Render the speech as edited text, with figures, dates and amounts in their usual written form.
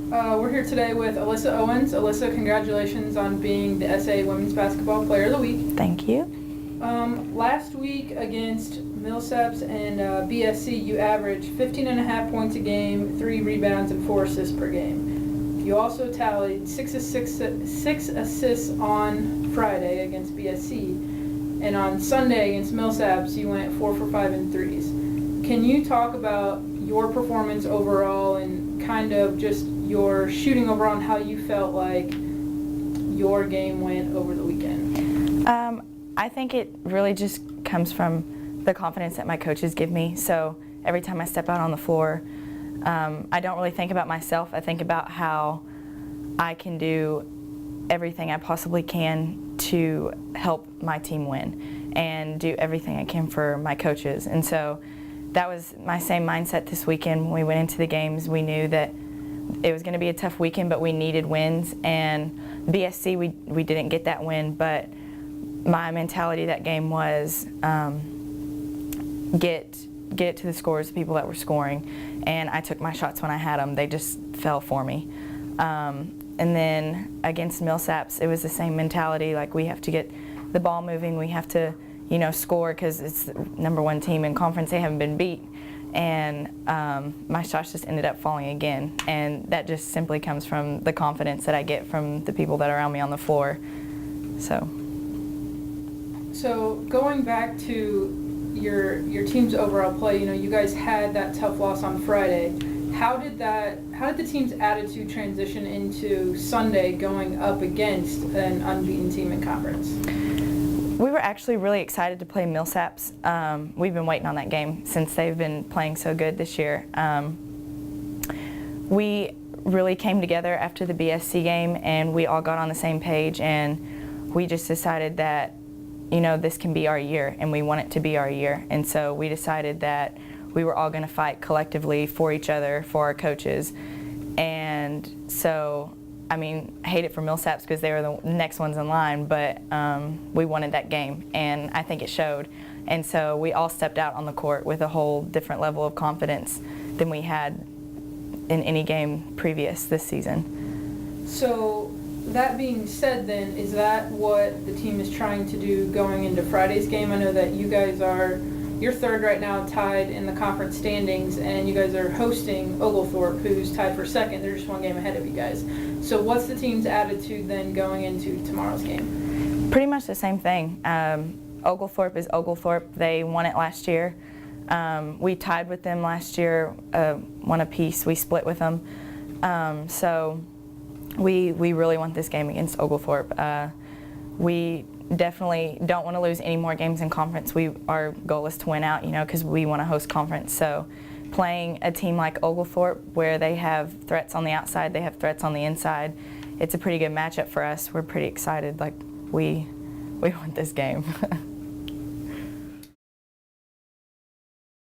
We're here today with Alyssa Owens. Alyssa, congratulations on being the SAA Women's Basketball Player of the Week. Thank you. Last week against Millsaps and BSC, you averaged 15.5 points a game, 3 rebounds, and 4 assists per game. You also tallied 6 assists on Friday against BSC, and on Sunday against Millsaps, you went 4 for 5 in threes. Can you talk about your performance overall and kind of just your shooting overall and how you felt like your game went over the weekend? I think it really just comes from the confidence that my coaches give me. So every time I step out on the floor, I don't really think about myself. I think about how I can do everything I possibly can to help my team win and do everything I can for my coaches. And so that was my same mindset this weekend. When we went into the games, we knew that it was going to be a tough weekend, but we needed wins. And BSC, we didn't get that win, but my mentality that game was get it to the scores, the people that were scoring. And I took my shots when I had them. They just fell for me. And then against Millsaps, it was the same mentality. Like, we have to get the ball moving. We have to, score because it's the #1 team in conference. They haven't been beat. And my shots just ended up falling again. And that just simply comes from the confidence that I get from the people that are around me on the floor. So going back to your team's overall play, you guys had that tough loss on Friday. How did the team's attitude transition into Sunday going up against an unbeaten team in conference? We were actually really excited to play Millsaps. We've been waiting on that game since they've been playing so good this year. We really came together after the BSC game, and we all got on the same page, and we just decided that, this can be our year, and we want it to be our year. And so we decided that we were all going to fight collectively for each other, for our coaches. And so, I hate it for Millsaps because they were the next ones in line, but we wanted that game, and I think it showed. And so we all stepped out on the court with a whole different level of confidence than we had in any game previous this season. So that being said then, is that what the team is trying to do going into Friday's game? I know that you guys you're third right now, tied in the conference standings, and you guys are hosting Oglethorpe, who's tied for second. They're just one game ahead of you guys. So what's the team's attitude then going into tomorrow's game? Pretty much the same thing. Oglethorpe is Oglethorpe. They won it last year. We tied with them last year, one apiece. We split with them. So we really want this game against Oglethorpe. We definitely don't want to lose any more games in conference. Our goal is to win out, because we want to host conference. So playing a team like Oglethorpe, where they have threats on the outside, they have threats on the inside, it's a pretty good matchup for us. We're pretty excited. Like, we want this game.